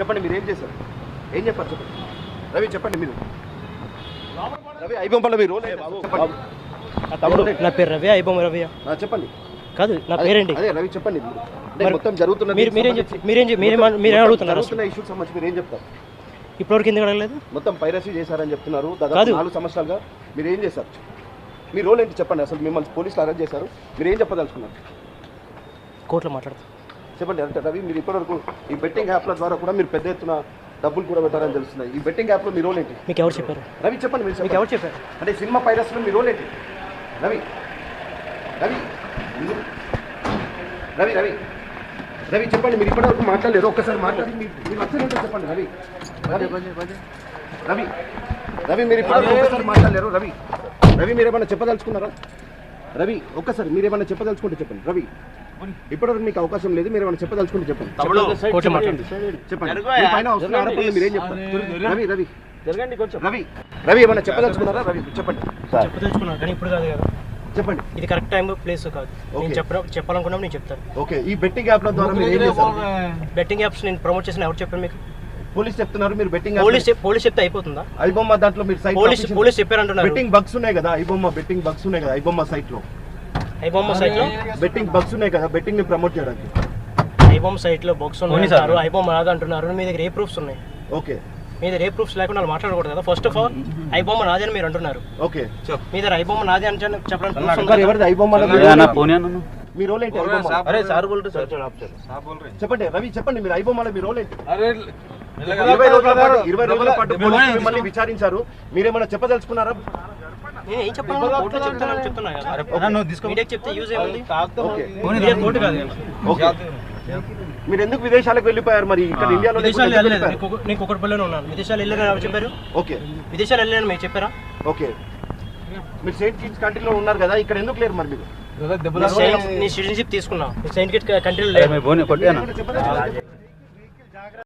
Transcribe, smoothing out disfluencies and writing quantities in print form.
చెప్పండి మీరు ఏం చేశారు, ఏం చెప్పారు చెప్పండి. రవి చెప్పండి మీరు. రవి ఐబొమ్మల మీరు తమ్ముడు నా పేరు రవి, ఐబొమ్మ రవి. చెప్పండి. కాదు నా పేరేంటి? అదే రవి చెప్పండి. మొత్తం జరుగుతున్న మీరేం అడుగుతున్నారు? ఇష్యూకి సంబంధించి మీరు ఏం చెప్తారు? ఇప్పటివరకు ఎందుకు అడగలేదు? మొత్తం పైరసీ చేశారని చెప్తున్నారు. దాదాపు 4 సంవత్సరాలుగా మీరు ఏం చేశారు? మీ రోల్ ఏంటి చెప్పండి. అసలు మిమ్మల్ని పోలీసులు అరెస్ట్ చేశారు, మీరు ఏం చెప్పదలుచుకున్నారు? కోర్టులో మాట్లాడతారు చెప్పండి. అంటే రవి మీరు ఇప్పటివరకు ఈ బెట్టింగ్ యాప్ల ద్వారా కూడా మీరు పెద్ద ఎత్తున డబ్బులు కూడా పెట్టారని తెలుస్తున్నాయి. ఈ బెట్టింగ్ యాప్లో మీ రోల్ ఏంటి? మీకు ఎవరు చెప్పారు? రవి చెప్పండి మీరు. మీకు ఎవరు చెప్పారు? అంటే సినిమా పైరసీలో మీ రోల్ ఏంటి? రవి రవి రవి రవి రవి చెప్పండి. మీరు ఇప్పటివరకు మాట్లాడలేదు, ఒక్కసారి మాట్లాడి మీరు నచ్చలేదో చెప్పండి. రవి రవి రవి మీరు ఇప్పటివరకు ఒక్కసారి మాట్లాడలేరు. రవి రవి మీరేమన్నా చెప్పదలుచుకున్నారా? రవి ఒక్కసారి మీరేమన్నా చెప్పదలుచుకుంటే చెప్పండి. రవి ఇప్పటివరకు మీకు అవకాశం లేదు, మీరు ఏమైనా చెప్పదలుచుకుంటే చెప్పండి. చెప్పండి. మీ పైన వస్తున్న ఆరోపణలు మీరేం చెప్తారు? రవి రవి రవి రవి ఏమన్నా చెప్పదలుచుకున్నారా? రవి చెప్పండి. చెప్పదలుచుకున్నాను కానీ ఇప్పుడు కాదు కదా. చెప్పండి. ఇది కరెక్ట్ టైం ప్లేస్ కాదు. నేను చెప్పాలనుకున్నా నేను చెప్తాను. ఓకే. ఈ బెట్టింగ్ యాప్ల ద్వారా మీరు ఏం చేస్తారు? బెట్టింగ్ యాప్స్ నేను ప్రమోట్ చేసిన ఎవరు చెప్పారు మీకు? పోలీస్ చెప్తున్నారు. మీరు బెట్టింగ్ పోలీస్ చెప్తే అయిపోతుందా? ఐబొమ్మ దాంట్లో మీరు సైట్ పోలీస్ చెప్పారంటున్నారు. బెట్టింగ్ బగ్స్ ఉన్నాయి కదా, ఐబొమ్మ బెట్టింగ్ బగ్స్ ఉన్నాయి కదా, ఐబొమ్మ సైట్ లో బెట్టింగ్ బగ్స్ ఉన్నాయి కదా, బెట్టింగ్ ని ప్రమోట్ చేయడానికి. ఐబొమ్మ సైట్ లో బగ్స్ ఉన్నాయి, ఐబొమ్మ రాదు అంటున్నారు. మీ దగ్గర ఏ ప్రూఫ్స్ ఉన్నాయి? ఓకే. మీ దగ్గర ఏ ప్రూఫ్స్ లేకుండా మాట్లాడకూడదు కదా. ఫస్ట్ ఆఫ్ ఆల్ ఐబొమ్మ నాది అని మీరు అంటున్నారు. ఓకే. మీ దగ్గర ఐబొమ్మ నాది అని చెప్పడానికి ఎవరిది ఐబొమ్మ? మీ రోల్ ఏంటి? చెప్పండి రవి చెప్పండి. మీరు ఐబొమ్మలో మీ రోల్ ఏంటి? 20 రోజుల పాటు మిమ్మల్ని విచారించారు, మీరేమన్నా చెప్పదలుచుకున్నారా? నేను ఏం మీరు ఎందుకు విదేశాలకు వెళ్ళిపోయారు మరి? ఇక్కడ ఇండియాలో నేను కుక్కడపల్లిలో ఉన్నాను. విదేశాలు వెళ్ళారని చెప్పారు. ఓకే. విదేశాలు వెళ్ళారని మీరు చెప్పారా? ఓకే. మీరు సెయింట్ కిట్స్ కంట్రీలో ఉన్నారు కదా, ఇక్కడ ఎందుకు లేరు మరి? మీరు సిటిజన్షిప్ తీసుకున్నా, సెయింట్ కిట్స్ కంట్రీలో లేదు.